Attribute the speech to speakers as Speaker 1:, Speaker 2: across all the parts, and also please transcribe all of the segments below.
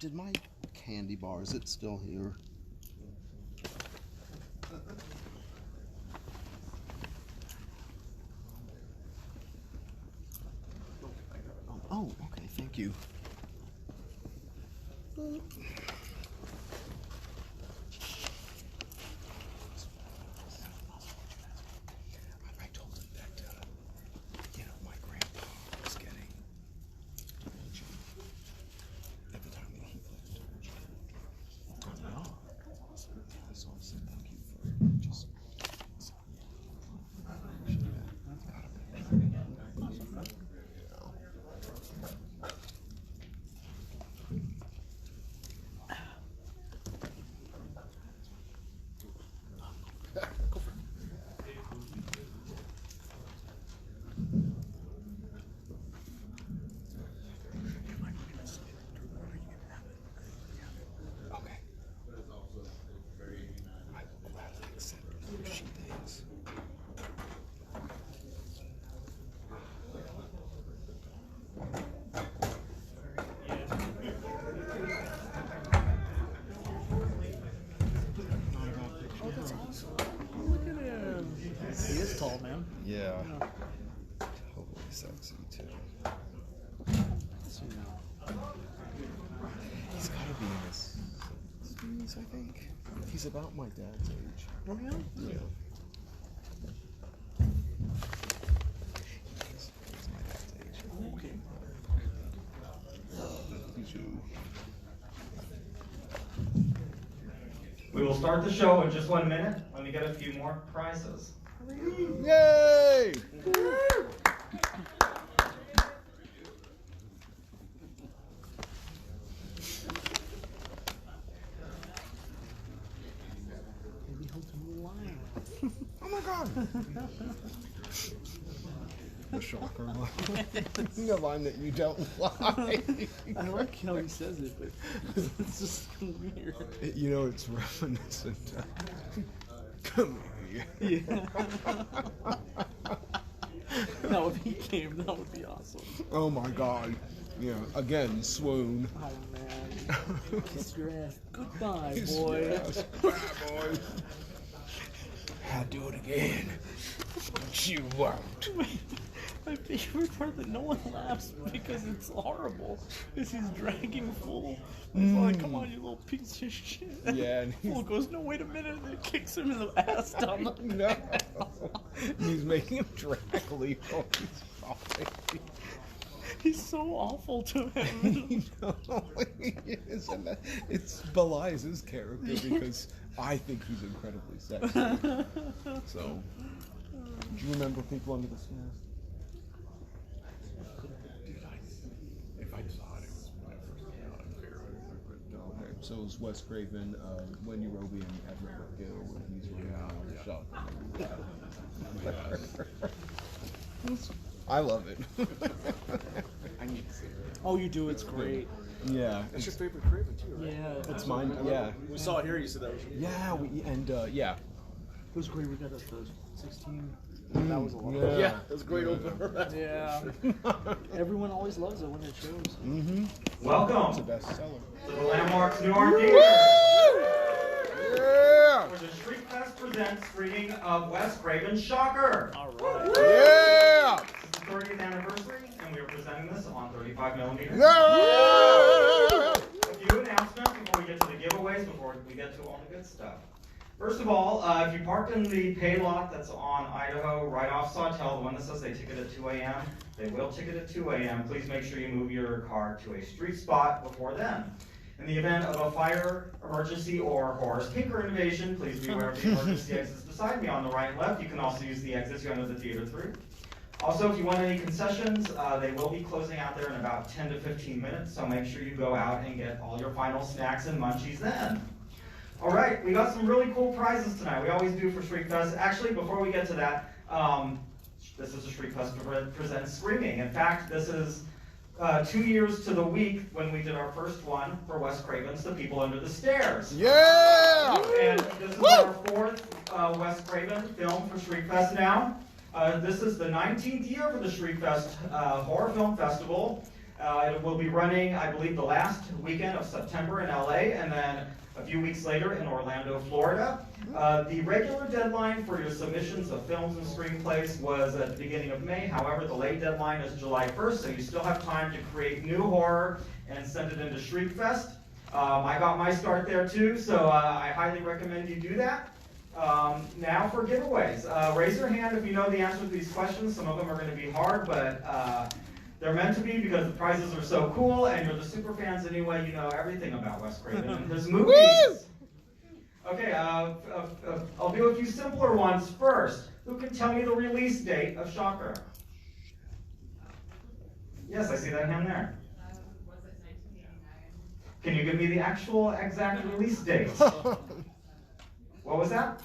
Speaker 1: Did my candy bar, is it still here? Oh, okay, thank you. I told him that, my grandpa was getting at the time that he lived. Oh, so I said thank you for just.
Speaker 2: He is tall, man.
Speaker 1: Yeah. Totally sexy, too.
Speaker 2: So,
Speaker 1: He's gotta be in his 60s, I think. He's about my dad's age.
Speaker 2: oh, yeah?
Speaker 1: Yeah. He's my dad's age.
Speaker 2: Okay.
Speaker 3: We will start the show in just 1 minute. Let me get a few more prizes.
Speaker 1: Yay!
Speaker 2: Maybe he'll do a line.
Speaker 1: Oh my god! The shocker line. The line that you don't like.
Speaker 2: I like how he says it, but it's just weird.
Speaker 1: It's reminiscent. Come here.
Speaker 2: Yeah. No, if he came, that would be awesome.
Speaker 1: Oh my god. Yeah, again, swoon.
Speaker 2: Oh, man. Kiss your ass. Goodbye, boy.
Speaker 1: Yes. Bye, boy. I'll do it again. But you won't.
Speaker 2: My favorite part that no one laughs because it's horrible is he's dragging Fool. It's like, come on, you little piece of shit.
Speaker 1: Yeah, and
Speaker 2: Fool goes, no, wait a minute, and it kicks him in the ass down the
Speaker 1: no. He's making him drag Leo. He's falling.
Speaker 2: He's so awful to him.
Speaker 1: He is, and it's belies his character because I think he's incredibly sexy. So, do you remember People Under the Stairs?
Speaker 4: If I saw it, it was my first unfair.
Speaker 1: Okay, so it was Wes Craven, Wendy Roby, and Edward McGill when he's running around the shop. I love it.
Speaker 4: I need to see it.
Speaker 2: Oh, you do, it's great.
Speaker 1: Yeah.
Speaker 4: That's your favorite Craven too, right?
Speaker 2: Yeah.
Speaker 1: It's mine, yeah.
Speaker 4: We saw it here, you said that was your
Speaker 1: Yeah,
Speaker 2: It was great, we got us the 16. That was a lot.
Speaker 1: Yeah.
Speaker 4: Yeah, it was a great opener.
Speaker 2: Yeah. Everyone always loves it when it shows.
Speaker 1: Mm-hmm.
Speaker 3: Welcome
Speaker 1: It's a bestseller.
Speaker 3: to the Landmarks New York Theater.
Speaker 1: Yeah!
Speaker 3: For the Shriekfest presents screening of Wes Craven's Shocker.
Speaker 2: All right.
Speaker 1: Yeah!
Speaker 3: This is the 30th anniversary, and we are presenting this on 35mm.
Speaker 1: Yeah!
Speaker 3: A few announcements before we get to the giveaways, before we get to all the good stuff. First of all, if you parked in the pay lot that's on Idaho, right off Sawtell, the one that says they ticket at 2 a.m., they will ticket at 2 a.m. Please make sure you move your car to a street spot before then. In the event of a fire, emergency, or Horace Tinker invasion, please be aware of the emergency exits beside me on the right and left. You can also use the exits you enter the theater through. Also, if you want any concessions, they will be closing out there in about 10 to 15 minutes, so make sure you go out and get all your final snacks and munchies then. All right, we got some really cool prizes tonight. We always do for Shriekfest. Actually, before we get to that, this is a Shriekfest Presents Screaming. In fact, this is 2 years to the week when we did our first one for Wes Craven's The People Under the Stairs.
Speaker 1: Yeah!
Speaker 3: And this is our fourth Wes Craven film for Shriekfest now. This is the 19th year for the Shriekfest Horror Film Festival. It will be running, I believe, the last weekend of September in LA, and then a few weeks later in Orlando, Florida. The regular deadline for your submissions of films and screenplays was at the beginning of May. However, the late deadline is July 1st, so you still have time to create new horror and send it into Shriekfest. I got my start there too, so I highly recommend you do that. Now for giveaways. Raise your hand if you know the answer to these questions. Some of them are going to be hard, but they're meant to be because the prizes are so cool, and you're the super fans anyway. You know everything about Wes Craven and his movies. Okay, I'll do a few simpler ones first. Who can tell me the release date of Shocker? Yes, I see that hand there.
Speaker 5: Was it 1989?
Speaker 3: Can you give me the actual exact release date? What was that?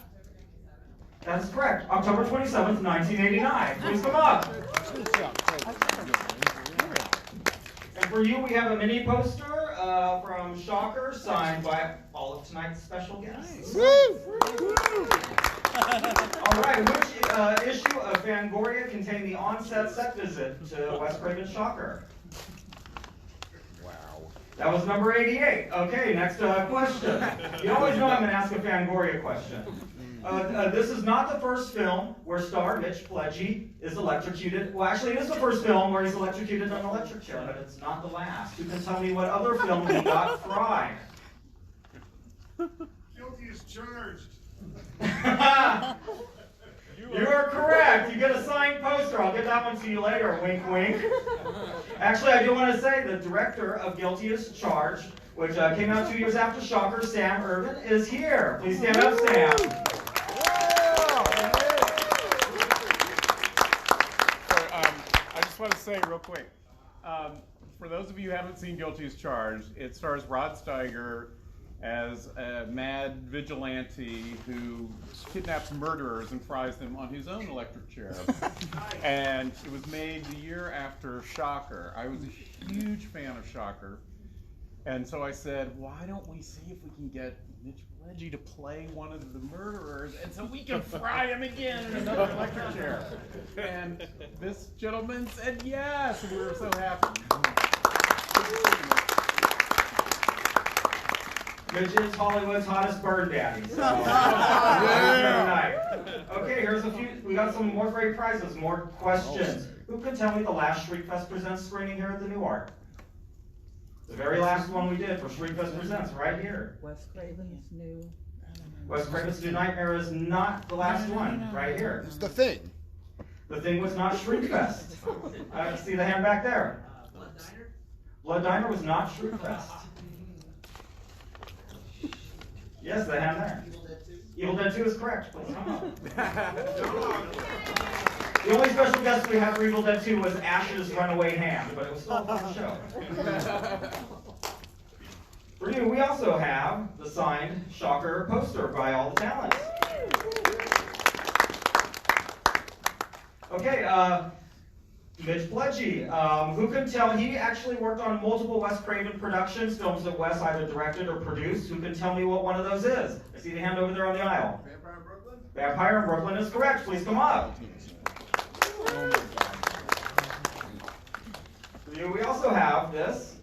Speaker 3: That's correct. October 27th, 1989. Please come up. And for you, we have a mini poster from Shocker, signed by all of tonight's special guests. All right, which issue of Fangoria contained the on-set set visit to Wes Craven's Shocker?
Speaker 1: Wow.
Speaker 3: That was number 88. Okay, next question. You always know I'm going to ask a Fangoria question. This is not the first film where star Mitch Pileggi is electrocuted. Well, actually, it is the first film where he's electrocuted on an electric chair, but it's not the last. You can tell me what other film he got fried.
Speaker 4: Guilty as charged.
Speaker 3: You are correct. You get a signed poster. I'll get that one to you later. Wink, wink. Actually, I do want to say the director of Guilty as Charged, which came out 2 years after Shocker, Sam Irvin, is here. Please stand up, Sam.
Speaker 6: I just want to say real quick, for those of you who haven't seen Guilty as Charged, it stars Rod Steiger as a mad vigilante who kidnaps murderers and fries them on his own electric chair. And it was made the year after Shocker. I was a huge fan of Shocker. And so I said, why don't we see if we can get Mitch Pileggi to play one of the murderers, and so we can fry him again in another electric chair. And this gentleman said yes, and we were so happy.
Speaker 3: Mitch is Hollywood's hottest burn daddy. So, night. Okay, here's a few. We got some more great prizes, more questions. Who can tell me the last Shriekfest Presents screening here at the New Art? The very last one we did for Shriekfest Presents, right here.
Speaker 7: Wes Craven's new.
Speaker 3: Wes Craven's New Nightmare is not the last one, right here.
Speaker 1: It's The Thing.
Speaker 3: The Thing was not Shriekfest. See the hand back there.
Speaker 5: Blood Diner?
Speaker 3: Blood Diner was not Shriekfest. Yes, the hand there. Evil Dead 2 is correct. Please come up. The only special guest we had for Evil Dead 2 was Ash's runaway hand, but it was still a fun show. For you, we also have the signed Shocker poster by all the talents. Okay, Mitch Pileggi, who can tell, he actually worked on multiple Wes Craven productions, films that Wes either directed or produced. Who can tell me what one of those is? I see the hand over there on the aisle.
Speaker 4: Vampire in Brooklyn?
Speaker 3: Vampire in Brooklyn is correct. Please come up. For you, we also have this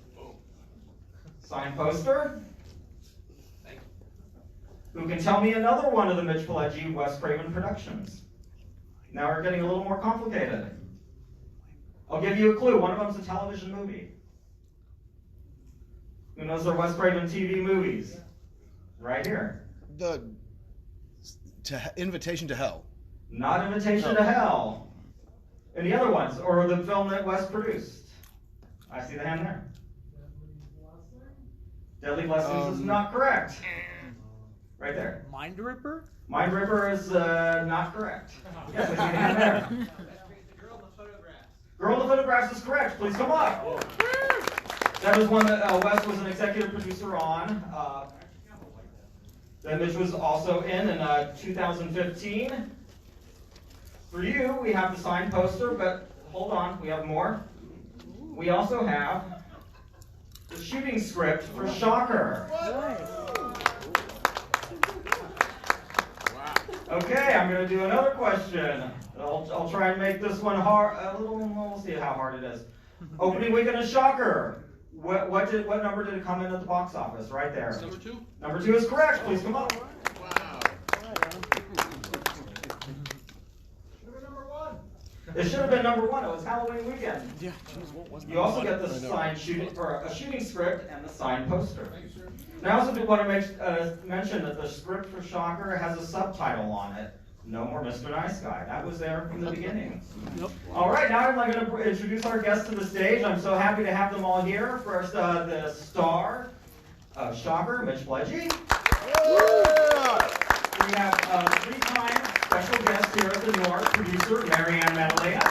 Speaker 3: signed poster. Who can tell me another one of the Mitch Pileggi Wes Craven productions? Now we're getting a little more complicated. I'll give you a clue. One of them's a television movie. Who knows their Wes Craven TV movies? Right here.
Speaker 1: Invitation to Hell.
Speaker 3: Not Invitation to Hell. Any other ones? Or the film that Wes produced? I see the hand there. Deadly Blessings is not correct. Right there.
Speaker 2: Mind Ripper?
Speaker 3: Mind Ripper is not correct. Yes, I see the hand there.
Speaker 5: Girl in the Photographs.
Speaker 3: Girl in the Photographs is correct. Please come up. That was one that Wes was an executive producer on. That Mitch was also in 2015. For you, we have the signed poster, but hold on, we have more. We also have the shooting script for Shocker. Okay, I'm going to do another question. I'll try and make this one hard. We'll see how hard it is. Opening weekend of Shocker. What number did it come in at the box office? Right there.
Speaker 4: Number 2?
Speaker 3: Number 2 is correct. Please come up.
Speaker 4: Wow.
Speaker 3: It should have been number 1. It was Halloween weekend.
Speaker 2: Yeah, geez, what was
Speaker 3: You also get the signed shooting or a shooting script and the signed poster. And I also do want to mention that the script for Shocker has a subtitle on it. No more Mr. Nice Guy. That was there from the beginning.
Speaker 2: Yep.
Speaker 3: All right, now I'm going to introduce our guests to the stage. I'm so happy to have them all here. First, the star of Shocker, Mitch Pileggi. We have 3-time special guest here at the New York, producer Marianne, Maddalena.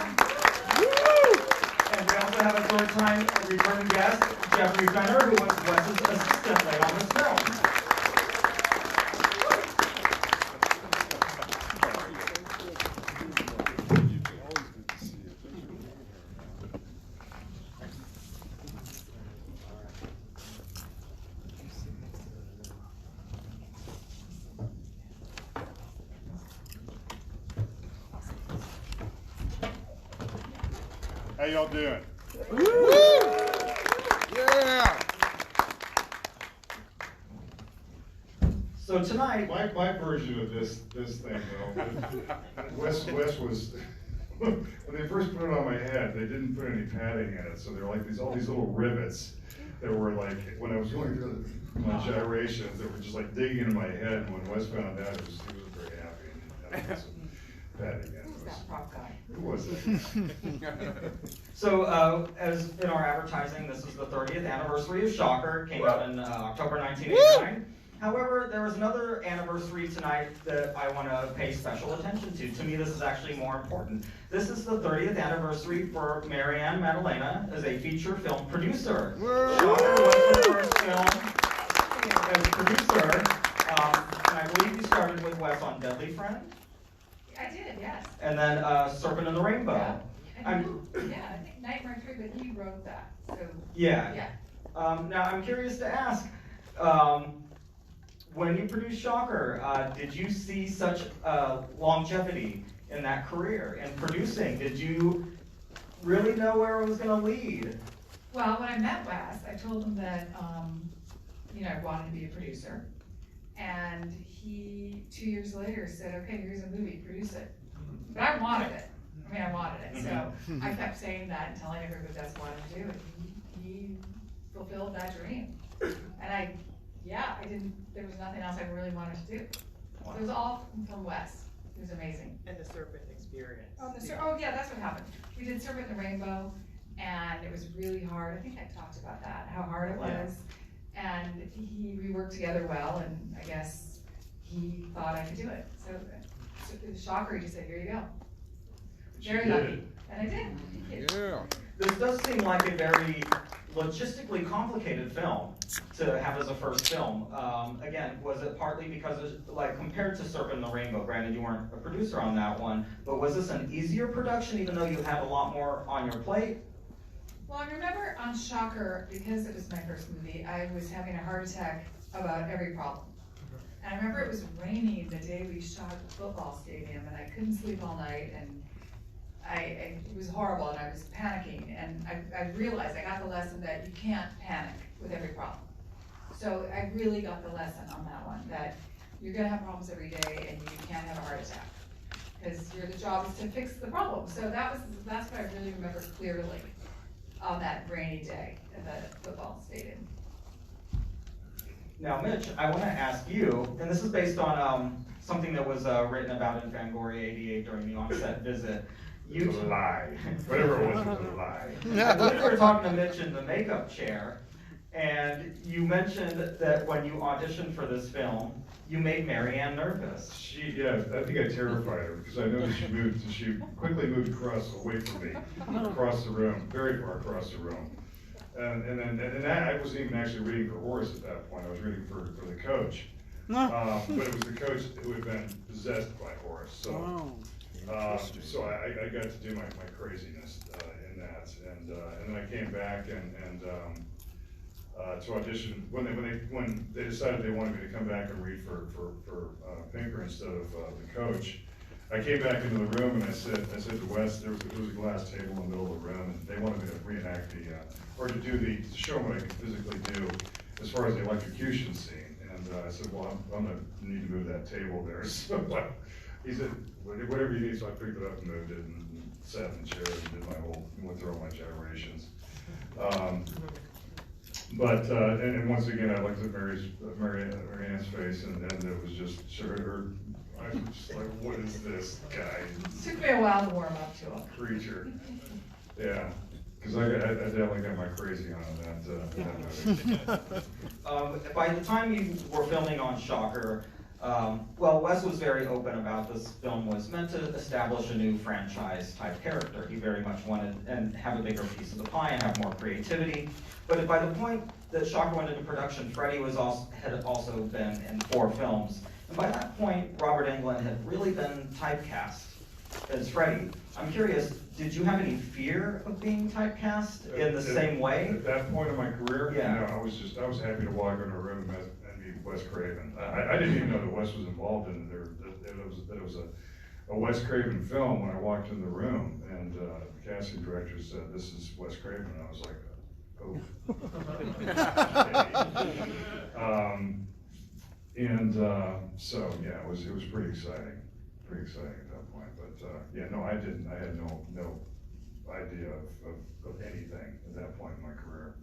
Speaker 3: And we also have a 3rd-time returning guest, Jeffrey Fenner, who was Wes's assistant late on this film.
Speaker 7: How y'all doing?
Speaker 1: Yeah.
Speaker 3: So tonight,
Speaker 7: My version of this thing though, Wes was, when they first put it on my head, they didn't put any padding in it, so there were like all these little rivets that were like, when I was going through my gyrations, that were just like digging into my head, and when Wes found that, he wasn't very happy, and had some padding in it. Who was it?
Speaker 3: so as in our advertising, this is the 30th anniversary of Shocker. It came out in October 1989. However, there is another anniversary tonight that I want to pay special attention to. To me, this is actually more important. This is the 30th anniversary for Marianne Maddalena as a feature film producer. Shocker was her first film as a producer, and I believe you started with Wes on Deadly Friend.
Speaker 5: I did, yes.
Speaker 3: And then Serpent in the Rainbow.
Speaker 5: Yeah.
Speaker 3: I'm-
Speaker 5: Yeah, I think Nightmare 3, but he wrote that, so.
Speaker 3: Yeah.
Speaker 5: Yeah.
Speaker 3: Now I'm curious to ask, when you produced Shocker, did you see such longevity in that career in producing? Did you really know where it was going to lead?
Speaker 5: Well, when I met Wes, I told him that, I wanted to be a producer. And he, 2 years later, said, okay, here's a movie, produce it. But I wanted it. I wanted it. So I kept saying that and telling everybody that's what I wanted to do. And he fulfilled that dream. And there was nothing else I really wanted to do. So it was all from Wes. It was amazing.
Speaker 8: And the serpent experience.
Speaker 5: Oh yeah, that's what happened. We did Serpent in the Rainbow, and it was really hard. I think I talked about that, how hard it was. And we worked together well, and I guess he thought I could do it. So it was Shocker, he just said, here you go. Very lucky. And I did.
Speaker 1: Yeah.
Speaker 3: This does seem like a very logistically complicated film to have as a first film. Again, was it partly because, compared to Serpent in the Rainbow, granted you weren't a producer on that one, but was this an easier production even though you had a lot more on your plate?
Speaker 5: Well, I remember on Shocker, because it was my first movie, I was having a heart attack about every problem. And I remember it was raining the day we shot at the football stadium, and I couldn't sleep all night, and it was horrible, and I was panicking, and I realized, I got the lesson that you can't panic with every problem. So I really got the lesson on that one, that you're gonna have problems every day, and you can't have a heart attack, because the job is to fix the problem. So that's what I really remember clearly on that rainy day at the football stadium.
Speaker 3: Now, Mitch, I want to ask you, and this is based on something that was written about in Fangoria 88 during the on-set visit.
Speaker 7: It was a lie. Whatever it was a lie.
Speaker 3: I believe we were talking to Mitch in the makeup chair, and you mentioned that when you auditioned for this film, you made Marianne nervous.
Speaker 7: I think I terrified her because I noticed she quickly moved away from me, across the room, very far across the room. And I wasn't even actually reading for Horace at that point. I was reading for the coach. But it was the coach who had been possessed by Horace. So I got to do my craziness in that, and then I came back and to audition when they decided they wanted me to come back and read for Pinker instead of the coach. I came back into the room and I said to Wes, there was a glass table in the middle of the room, and they wanted me to reenact or to show them what I could physically do as far as the electrocution scene. And I said, well, I'm gonna need to move that table there. So he said, whatever you need. So I picked it up and moved it and sat in the chair and went through all my gyrations. And once again, I looked at Marianne's face, and it was just I was just like, what is this guy?
Speaker 5: It took me a while to warm up to him.
Speaker 7: Creature. Yeah, because I definitely got my crazy on that movie.
Speaker 3: By the time you were filming on Shocker, well, Wes was very open about this film was meant to establish a new franchise type character. He very much wanted and have a bigger piece of the pie and have more creativity. But by the point that Shocker went into production, Freddy had also been in 4 films. And by that point, Robert Englund had really been typecast as Freddy. I'm curious, did you have any fear of being typecast in the same way?
Speaker 7: At that point in my career,
Speaker 3: yeah.
Speaker 7: I was happy to walk into a room and be Wes Craven. I didn't even know that Wes was involved in there. That it was a Wes Craven film when I walked in the room, and the casting director said, "This is Wes Craven," and I was like, "Oh." So yeah, it was pretty exciting at that point. But yeah, no, I didn't. I had no idea of anything at that point in my career.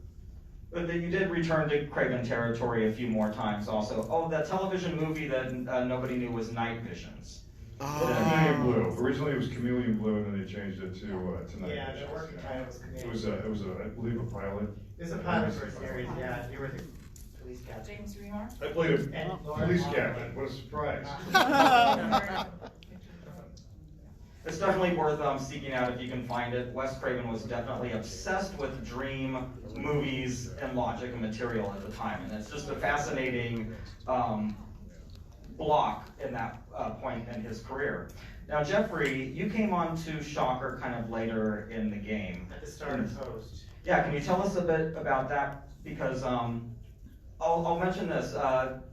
Speaker 3: But then you did return to Craven territory a few more times also. Oh, that television movie that nobody knew was Night Visions.
Speaker 7: Chameleon Blue. Originally it was Chameleon Blue, and then they changed it to Night Visions.
Speaker 8: Yeah, the working title was Chameleon.
Speaker 7: It was I believe a pilot.
Speaker 8: It was a pilot for a series, yeah. You were the police captain.
Speaker 5: James Remar?
Speaker 7: I played
Speaker 8: And
Speaker 7: a
Speaker 8: Laura
Speaker 7: police
Speaker 8: Palmer.
Speaker 7: captain. What a surprise.
Speaker 3: It's definitely worth seeking out if you can find it. Wes Craven was definitely obsessed with dream movies and logic and material at the time, and it's just a fascinating block in that point in his career. Now, Jeffrey, you came on to Shocker kind of later in the game.
Speaker 8: At the start as host.
Speaker 3: Yeah, can you tell us a bit about that? Because I'll mention this.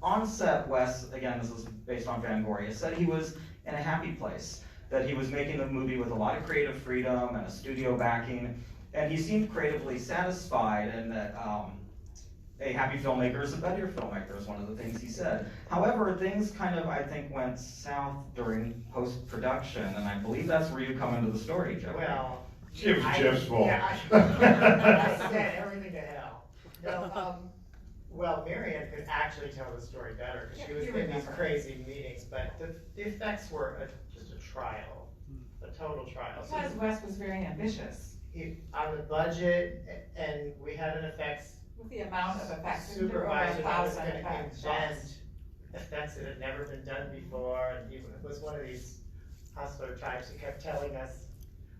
Speaker 3: On set, Wes, again, this is based on Fangoria, said he was in a happy place, that he was making the movie with a lot of creative freedom and a studio backing, and he seemed creatively satisfied, and that a happy filmmaker is a better filmmaker is one of the things he said. However, things kind of, I think, went south during post-production, and I believe that's where you come into the story, Jeff.
Speaker 8: Well,
Speaker 7: It was Jeff's fault.
Speaker 8: Yeah, I said everything to hell. No, well, Marianne could actually tell the story better, because she was in these crazy meetings, but the effects were just a trial, a total trial. So
Speaker 5: Because Wes was very ambitious
Speaker 8: on the budget, and we had an effects
Speaker 5: with the amount of effects. There were over
Speaker 8: supervisor that was
Speaker 5: 1,000
Speaker 8: gonna
Speaker 5: effects.
Speaker 8: invent effects that had never been done before, and he was one of these hustler types who kept telling us,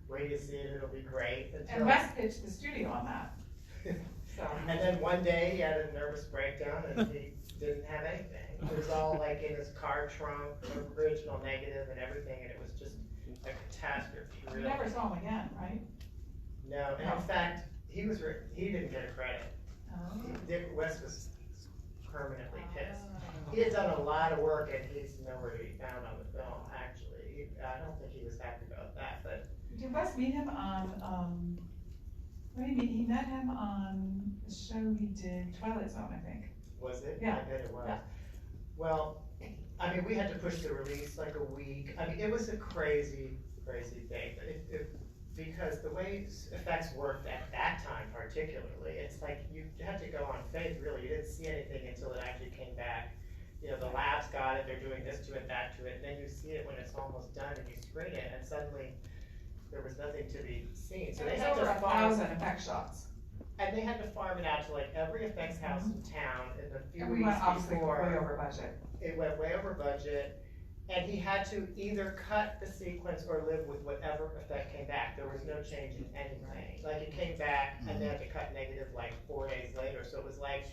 Speaker 8: wait till you see it, it'll be great.
Speaker 5: And Wes pitched the studio on that. So.
Speaker 8: And then one day he had a nervous breakdown and he didn't have anything. It was all like in his car trunk, original negative and everything, and it was just a catastrophe.
Speaker 5: You
Speaker 8: Really.
Speaker 5: never saw him again, right?
Speaker 8: No, and in fact, he didn't get a credit. Wes was permanently pissed. He had done a lot of work and he's nowhere to be found on the film, actually. I don't think he was happy about that, but.
Speaker 5: Did Wes meet him on, what do you mean, he met him on the show he did, Twilight Zone, I think.
Speaker 8: Was it?
Speaker 5: Yeah.
Speaker 8: I bet it was.
Speaker 5: Yeah.
Speaker 8: Well, I mean, we had to push the release like a week. I mean, it was a crazy, crazy thing. Because the way effects worked at that time particularly, it's like you had to go on faith, really. You didn't see anything until it actually came back. You know, the labs got it, they're doing this to it, that to it, and then you see it when it's almost done and you screen it, and suddenly there was nothing to be seen. So
Speaker 5: It
Speaker 8: they
Speaker 5: was
Speaker 8: had
Speaker 5: over
Speaker 8: to
Speaker 5: 1,000 effect shots.
Speaker 8: And they had to farm it out to like every effects house in town in the few
Speaker 5: And we
Speaker 8: weeks
Speaker 5: went obviously
Speaker 8: before.
Speaker 5: way over budget.
Speaker 8: It went way over budget, and he had to either cut the sequence or live with whatever effect came back. There was no change in anything. Like, it came back, and they had to cut negative like 4 days later, so it was like,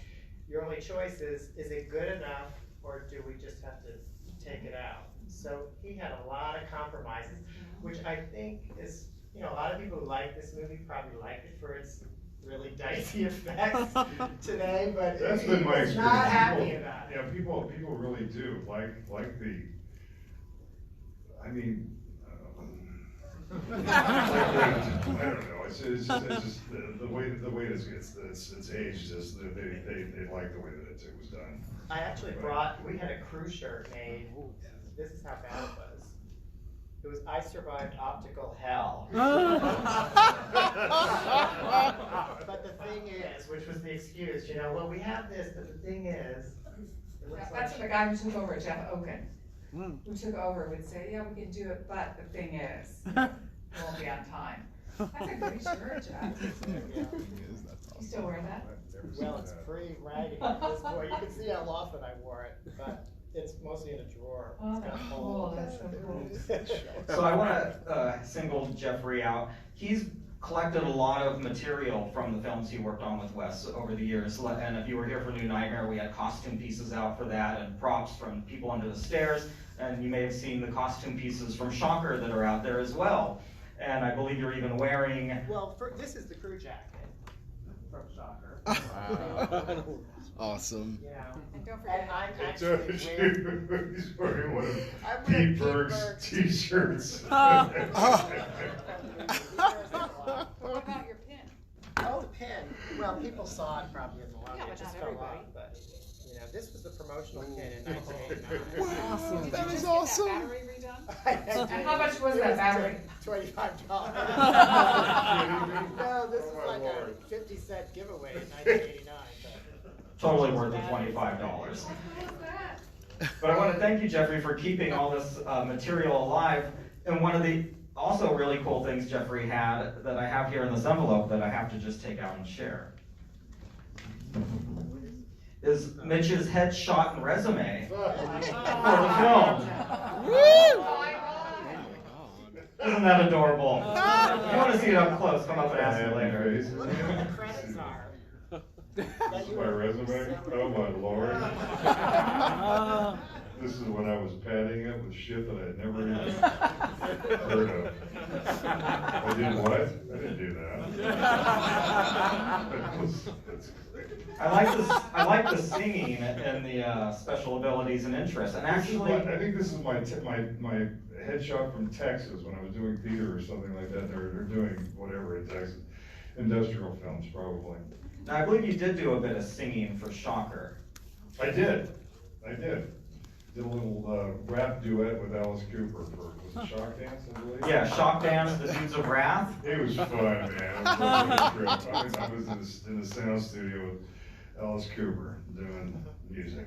Speaker 8: your only choice is it good enough, or do we just have to take it out? So he had a lot of compromises, which I think is, you know, a lot of people who like this movie probably like it for its really dicey effects today, but
Speaker 7: That's
Speaker 8: he
Speaker 7: been my
Speaker 8: was
Speaker 7: experience.
Speaker 8: not happy about it.
Speaker 7: Yeah, people really do like the. I mean, I don't know. It's just the way it's aged. Just they like the way that it was done.
Speaker 8: I actually we had a crew shirt made. This is how bad it was. It was I survived optical hell. But the thing is, which was the excuse, well, we have this, but the thing is, it looks
Speaker 5: That's the guy who took over, Jeff Oken, who took over would say, yeah, we can do it, but the thing is, it won't be on time. That's a great shirt, Jeff. You still wear that?
Speaker 8: well, it's pretty raggedy at this point. You can see how often I wore it, but it's mostly in a drawer.
Speaker 5: Oh,
Speaker 8: It's got
Speaker 5: that's
Speaker 8: holes.
Speaker 5: cool, that's so cool.
Speaker 3: So I want to single Jeffrey out. He's collected a lot of material from the films he worked on with Wes over the years. And if you were here for New Nightmare, we had costume pieces out for that and props from People Under the Stairs. And you may have seen the costume pieces from Shocker that are out there as well. And I believe you're even wearing...
Speaker 8: Well, this is the crew jacket from Shocker.
Speaker 1: Wow. Awesome.
Speaker 5: And don't forget,
Speaker 8: I'm actually wearing...
Speaker 7: He's wearing one of
Speaker 8: I'm
Speaker 7: Pete
Speaker 8: wearing
Speaker 7: Berg's t-shirts.
Speaker 5: what about your pin?
Speaker 8: Oh, the pin. Well, people saw it probably in the lobby.
Speaker 5: Yeah,
Speaker 8: It
Speaker 5: but
Speaker 8: just
Speaker 5: not
Speaker 8: fell
Speaker 5: everybody.
Speaker 8: off. But this was the promotional pin in 1989.
Speaker 1: Wow,
Speaker 5: Did
Speaker 1: that
Speaker 5: you
Speaker 1: is
Speaker 5: just
Speaker 1: awesome.
Speaker 5: get that battery redone?
Speaker 8: I had
Speaker 5: And
Speaker 8: to-
Speaker 5: how much was
Speaker 8: it
Speaker 5: that battery?
Speaker 8: $25. No, this is
Speaker 7: Oh, my
Speaker 8: like
Speaker 7: Lord.
Speaker 8: a 50-cent giveaway in 1989.
Speaker 3: Totally worth the $25. But I want to thank you, Jeffrey, for keeping all this material alive. And one of the also really cool things Jeffrey had that I have here in this envelope that I have to just take out and share is Mitch's headshot and resume for the film. Isn't that adorable? If you want to see it up close, come up and ask me later.
Speaker 8: Look at what the credits are.
Speaker 7: This is my resume. Oh my Lord. This is when I was padding it with shit that I had never even heard of. I did what? I didn't do that. That's great.
Speaker 3: I like the singing and the special abilities and interests. And actually,
Speaker 7: I think this is my headshot from Texas when I was doing theater or something like that. They're doing whatever in Texas, industrial films probably.
Speaker 3: now I believe you did do a bit of singing for Shocker.
Speaker 7: I did. Did a little rap duet with Alice Cooper was it Shock Dance, I believe?
Speaker 3: Yeah, Shock Dance, The Dudes of Wrath.
Speaker 7: It was fun, man. It was a trip. I was in the sound studio with Alice Cooper doing music.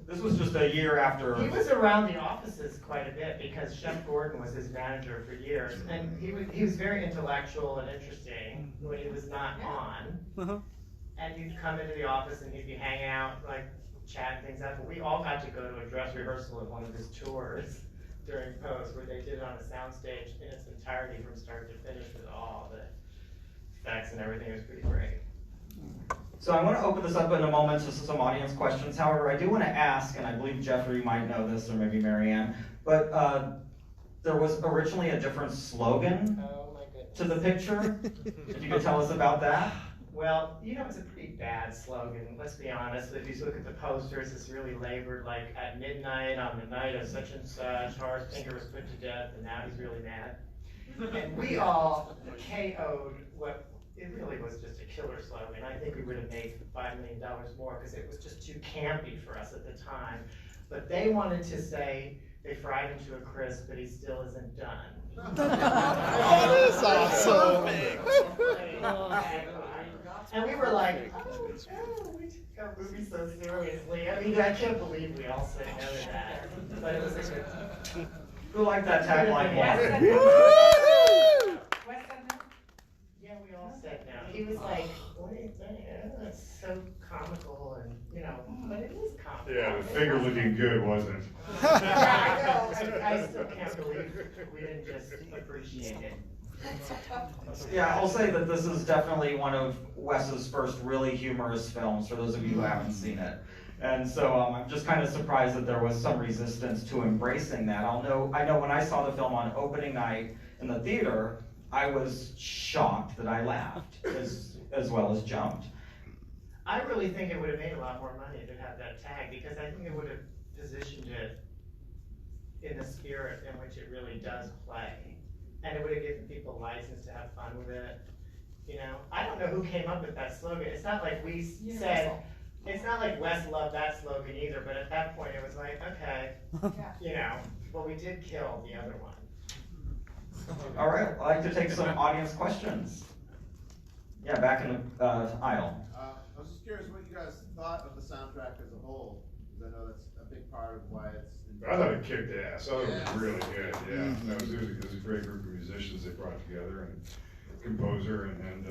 Speaker 3: This was just a year after.
Speaker 8: He was around the offices quite a bit because Chef Gordon was his manager for years, and he was very intellectual and interesting when he was not on. And he'd come into the office and he'd be hanging out, like chatting things up. But we all got to go to a dress rehearsal of one of his tours during post, where they did it on a soundstage in its entirety from start to finish with all the effects and everything. It was pretty great.
Speaker 3: So I want to open this up in a moment to some audience questions. However, I do want to ask, and I believe Jeffrey might know this, or maybe Marianne, but there was originally a different slogan
Speaker 8: Oh my goodness.
Speaker 3: to the picture. If you could tell us about that.
Speaker 8: Well, it's a pretty bad slogan, let's be honest. If you look at the posters, it's really labored, like, at midnight on the night of such and such, Horace Pinker was put to death, and now he's really mad. And we all KO'd what it really was just a killer slogan. I think we would have made $5 million more because it was just too campy for us at the time. But they wanted to say they fried him to a crisp, but he still isn't done.
Speaker 1: That is awesome.
Speaker 8: And we were like, oh, we took our movie so seriously. I mean, I can't believe we all said no to that. But it was a good.
Speaker 3: Who liked that tagline
Speaker 5: Wes
Speaker 3: more?
Speaker 5: said no?
Speaker 8: Yeah, we all said no. He was like, what do you think? That's so comical, and but it is comical.
Speaker 7: Yeah, the finger looking good, wasn't it?
Speaker 8: Yeah, I know. I still can't believe we didn't just appreciate it.
Speaker 3: Yeah, I'll say that this is definitely one of Wes's first really humorous films, for those of you who haven't seen it. And so I'm just kind of surprised that there was some resistance to embracing that. I know when I saw the film on opening night in the theater, I was shocked that I laughed as well as jumped.
Speaker 8: I really think it would have made a lot more money if it had that tag, because I think it would have positioned it in the spirit in which it really does play. And it would have given people license to have fun with it. You know, I don't know who came up with that slogan. It's not like we said, it's not like Wes loved that slogan either, but at that point it was like, okay, you know, well, we did kill the other one.
Speaker 3: All right, I'd like to take some audience questions. Yeah, back in the aisle.
Speaker 9: I was just curious what you guys thought of the soundtrack as a whole, because I know that's a big part of why it's.
Speaker 7: I thought it kicked ass. I thought it was really good. Yeah, no, it was a great group of musicians they brought together, and composer, and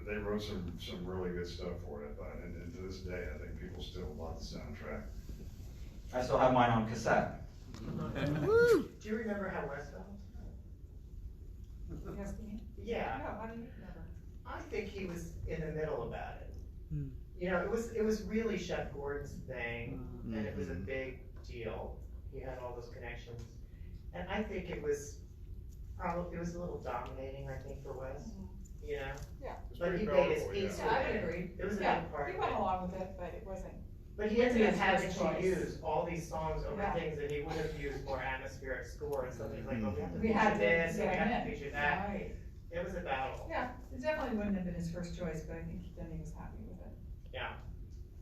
Speaker 7: they wrote some really good stuff for it. I thought, and to this day, I think people still love the soundtrack.
Speaker 3: I still have mine on cassette.
Speaker 8: Do you remember how Wes felt?
Speaker 5: Yes, me?
Speaker 8: Yeah.
Speaker 5: No, how do you remember?
Speaker 8: I think he was in the middle about it. You know, it was really Chef Gordon's thing, and it was a big deal. He had all those connections, and I think it was probably, it was a little dominating, I think, for Wes. You know.
Speaker 5: Yeah.
Speaker 8: But he made his peace.
Speaker 5: Yeah, I would agree.
Speaker 8: It was a
Speaker 5: Yeah,
Speaker 8: big part.
Speaker 5: he
Speaker 8: of
Speaker 5: went
Speaker 8: it.
Speaker 5: along with it, but it wasn't.
Speaker 8: But he ended up
Speaker 5: His
Speaker 8: having
Speaker 5: choice.
Speaker 8: to use all these songs over
Speaker 5: Yeah.
Speaker 8: things that he would have used more atmospheric score, and so he's like, well,
Speaker 5: We
Speaker 8: we
Speaker 5: had
Speaker 8: have to
Speaker 5: to
Speaker 8: feature this, and we
Speaker 5: get
Speaker 8: have to
Speaker 5: him
Speaker 8: feature
Speaker 5: in.
Speaker 8: that.
Speaker 5: Right.
Speaker 8: It was a battle.
Speaker 5: Yeah, it definitely wouldn't have been his first choice, but I think then he was happy with it.
Speaker 8: Yeah.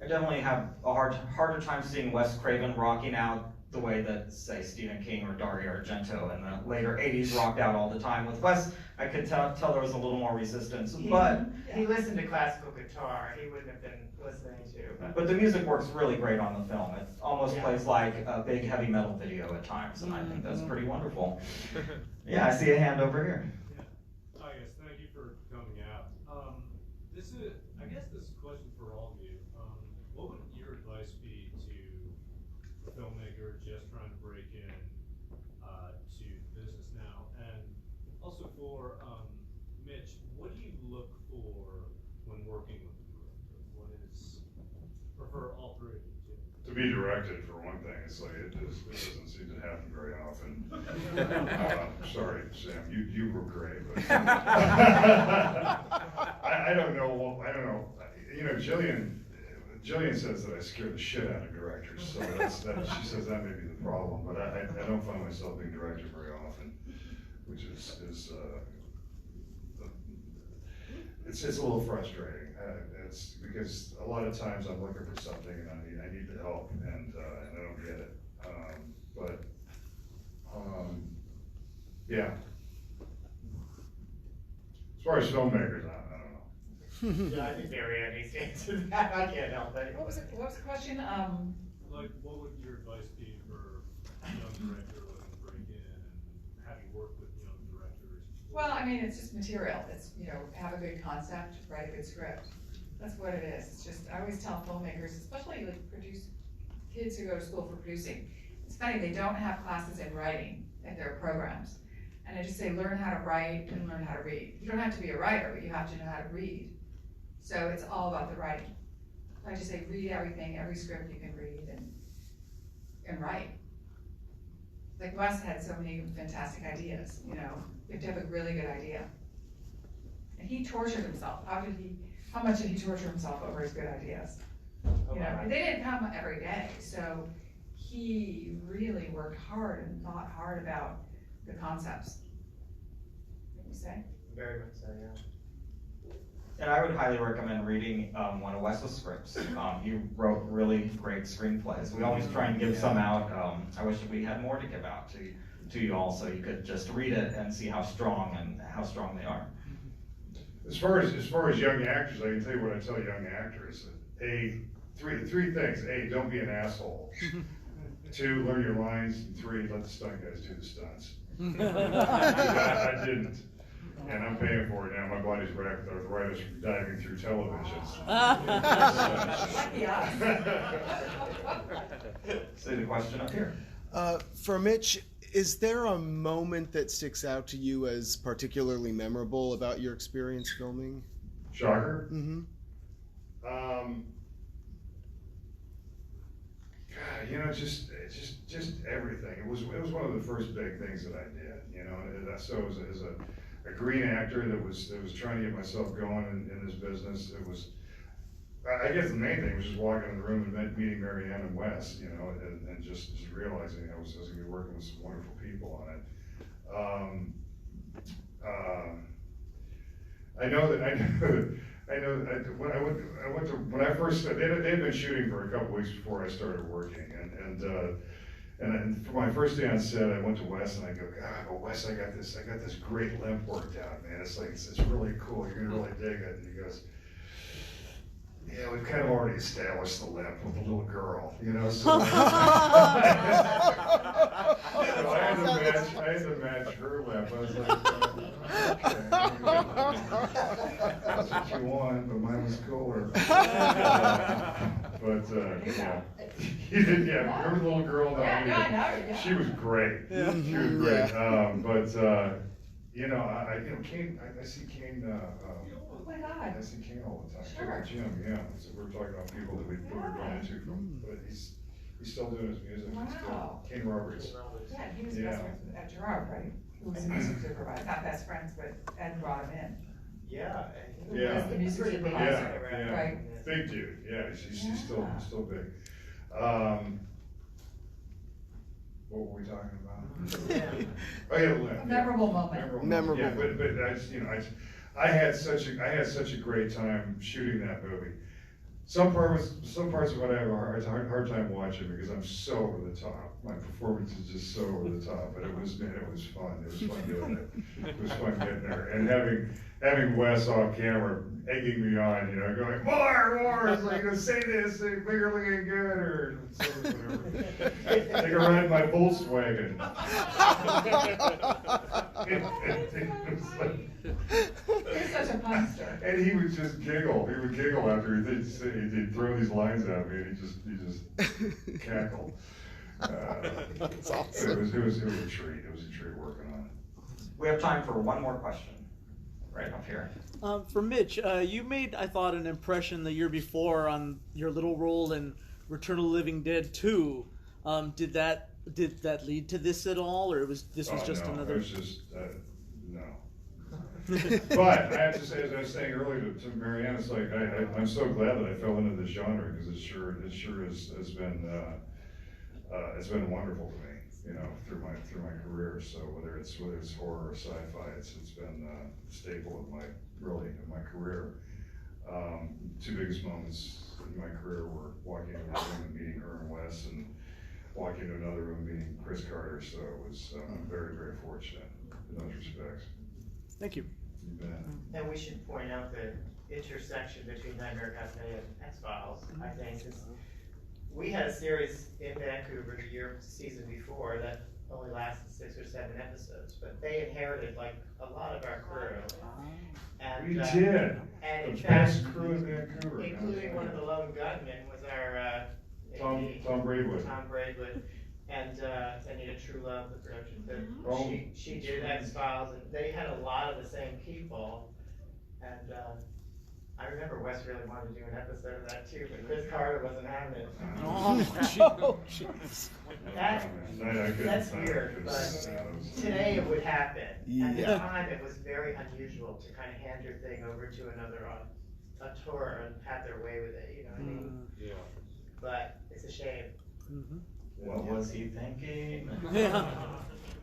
Speaker 3: I definitely have a harder time seeing Wes Craven rocking out the way that, say, Stephen King or Dario Argento in the later 80s rocked out all the time. With Wes, I could tell there was a little more resistance, but
Speaker 8: He listened to classical guitar, he wouldn't have been listening to.
Speaker 3: the music works really great on the film. It almost
Speaker 8: Yeah.
Speaker 3: plays like a big heavy metal video at times, and I think that's pretty wonderful. Yeah, I see a hand over here.
Speaker 10: Hi, yes, thank you for coming out. I guess this is a question for all of you. What would your advice be to a filmmaker just trying to break in to business now? And also for Mitch, what do you look for when working with a director? What is, prefer all three of you to?
Speaker 7: To be directed, for one thing, it's like, it doesn't seem to happen very often. Sorry, Sam, you were great, but I don't know, you know, Jillian says that I scare the shit out of directors, so she says that may be the problem, but I don't find myself being directed very often, which is it's a little frustrating. It's because a lot of times I'm looking for something and I need the help, and I don't get it. Yeah. As far as filmmakers, I don't know.
Speaker 8: Yeah, I think Marianne needs to answer that, I can't help it.
Speaker 5: What was the question?
Speaker 10: Like, what would your advice be for a young director looking to break in and having worked with young directors?
Speaker 5: Well, I mean, it's just material. It's, you know, have a good concept, write a good script. That's what it is. It's just, I always tell filmmakers, especially like kids who go to school for producing, it's funny, they don't have classes in writing at their programs. And I just say, learn how to write and learn how to read. You don't have to be a writer, but you have to know how to read. So it's all about the writing. I just say, read everything, every script you can read and write. Like Wes had so many fantastic ideas, you know, you have to have a really good idea. And he tortured himself. How much did he torture himself over his good ideas? You know, and they didn't come every day, so he really worked hard and thought hard about the concepts. What do you say?
Speaker 8: Very much so, yeah.
Speaker 3: And I would highly recommend reading one of Wes's scripts. He wrote really great screenplays. We always try and give some out. I wish we had more to give out to you all, so you could just read it and see how strong they are.
Speaker 7: As far as young actors, I can tell you what I tell young actors. Three things. A, don't be an asshole. 2, learn your lines. And 3, let the stunt guys do the stunts. I didn't. And I'm paying for it now. My body's wrapped with arthritis from diving through televisions.
Speaker 3: See the question up here.
Speaker 1: For Mitch, is there a moment that sticks out to you as particularly memorable about your experience filming?
Speaker 7: Shocker?
Speaker 1: Mm-hmm.
Speaker 7: God, you know, just everything. It was one of the first big things that I did. You know, and so as a green actor that was trying to get myself going in this business, I guess the main thing was just walking in the room and then meeting Marianne and Wes, you know, and just realizing I was going to be working with some wonderful people on it. When I first, they had been shooting for a couple weeks before I started working, and for my first day on set, I went to Wes and I go, God, but Wes, I got this great limp worked out, man. It's like, it's really cool. You're gonna really dig it. And he goes, yeah, we've kind of already established the limp with the little girl, you know. So, so I had to match her limp. I was like, okay, that's what you want, but mine was cooler. Yeah. You did, yeah. Remember the little girl?
Speaker 5: Yeah.
Speaker 7: She was great.
Speaker 1: Yeah.
Speaker 7: She was great. You know, Kane. I see Kane.
Speaker 5: Oh my God.
Speaker 7: I see Kane all the time.
Speaker 5: Sure.
Speaker 7: Jim, yeah. So we're talking about people that we're going into but he's still doing his music.
Speaker 5: Wow.
Speaker 7: Kane Roberts.
Speaker 5: Yeah, he was best friends with Ed Gerard, right? Who was the music supervisor, not best friends, but Ed brought him in.
Speaker 8: Yeah.
Speaker 5: Who was the music supervisor,
Speaker 7: Yeah.
Speaker 5: right?
Speaker 7: Big dude. Yeah, he's still big. What were we talking about? Oh yeah, the limp.
Speaker 5: A memorable moment.
Speaker 1: Memorable.
Speaker 7: Yeah, but I had such a great time shooting that movie. Some parts of it I have a hard time watching because I'm so over the top. My performance is just so over the top. But it was fun. It was fun doing it. It was fun getting there and having Wes off camera egging me on, you know, going more. It's like, say this, say bigger looking good, or whatever. Take a ride in my Volkswagen.
Speaker 5: You're such a punster.
Speaker 7: And he would just giggle. He would giggle after he'd throw these lines at me, and he just cackled.
Speaker 1: That's awesome.
Speaker 7: It was a treat. It was a treat working on it.
Speaker 3: We have time for one more question. Right up here.
Speaker 2: For Mitch, you made, I thought, an impression the year before on your little role in Return of the Living Dead 2. Did that lead to this at all, or was just another?
Speaker 7: It was just no. But I have to say, as I was saying earlier to Marianne, it's like I'm so glad that I fell into this genre because it sure has been it's been wonderful to me, you know, through my career. So whether it's horror or sci-fi, it's been a staple of my career. Two biggest moments in my career were walking into a room and meeting her and Wes, and walking into another room meeting Chris Carter. So it was I'm very, very fortunate in those respects.
Speaker 2: Thank you.
Speaker 7: You bet.
Speaker 8: And we should point out the intersection between Nightmare Cafe and X-Files, I think, is we had a series in Vancouver the season before that only lasted 6 or 7 episodes, but they inherited like a lot of our crew. And,
Speaker 7: We did.
Speaker 8: And in
Speaker 7: The
Speaker 8: fact,
Speaker 7: best crew in Vancouver.
Speaker 8: including one of the lone gunmen was our
Speaker 7: Tom Braidwood.
Speaker 8: Tom Braidwood. And Anita Truelove, the production,
Speaker 7: Oh.
Speaker 8: she did X-Files, and they had a lot of the same people. And I remember Wes really wanted to do an episode of that too, but Chris Carter wasn't having it.
Speaker 2: Oh, jeez.
Speaker 8: That's weird, but today it would happen. At the time, it was very unusual to kind of hand your thing over to another auteur and have their way with it, you know what I mean?
Speaker 10: Yeah.
Speaker 8: But it's a shame.
Speaker 2: Mm-hmm.
Speaker 3: What was he thinking?
Speaker 2: Yeah.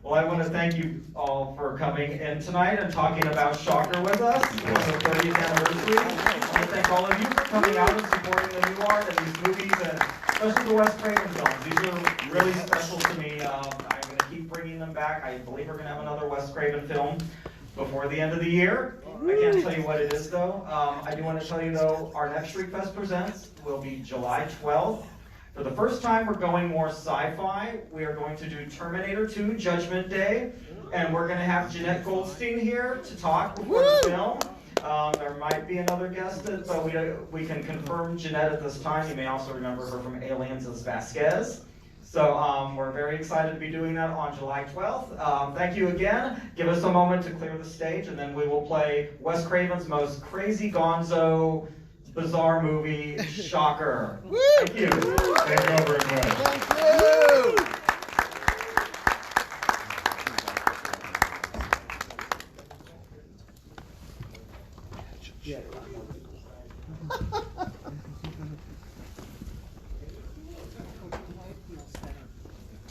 Speaker 3: Well, I want to thank you all for coming in tonight and talking about Shocker with us on the 30th anniversary. I want to thank all of you for coming out and supporting the new art and these movies, and especially the Wes Craven films. These are really special to me. I'm going to keep bringing them back. I believe we're going to have another Wes Craven film before the end of the year. I can't tell you what it is, though. I do want to tell you, though, our next Shriekfest Presents will be July 12th. For the first time, we're going more sci-fi. We are going to do Terminator 2 Judgment Day, and we're going to have Jeanette Goldstein here to talk before the film. There might be another guest, but we can confirm Jeanette at this time. You may also remember her from Aliens as Vasquez. So we're very excited to be doing that on July 12th. Thank you again. Give us a moment to clear the stage, and then we will play Wes Craven's most crazy gonzo bizarre movie, Shocker. Thank you.
Speaker 7: Thank you all very much.
Speaker 1: Thank you.
Speaker 2: Yeah.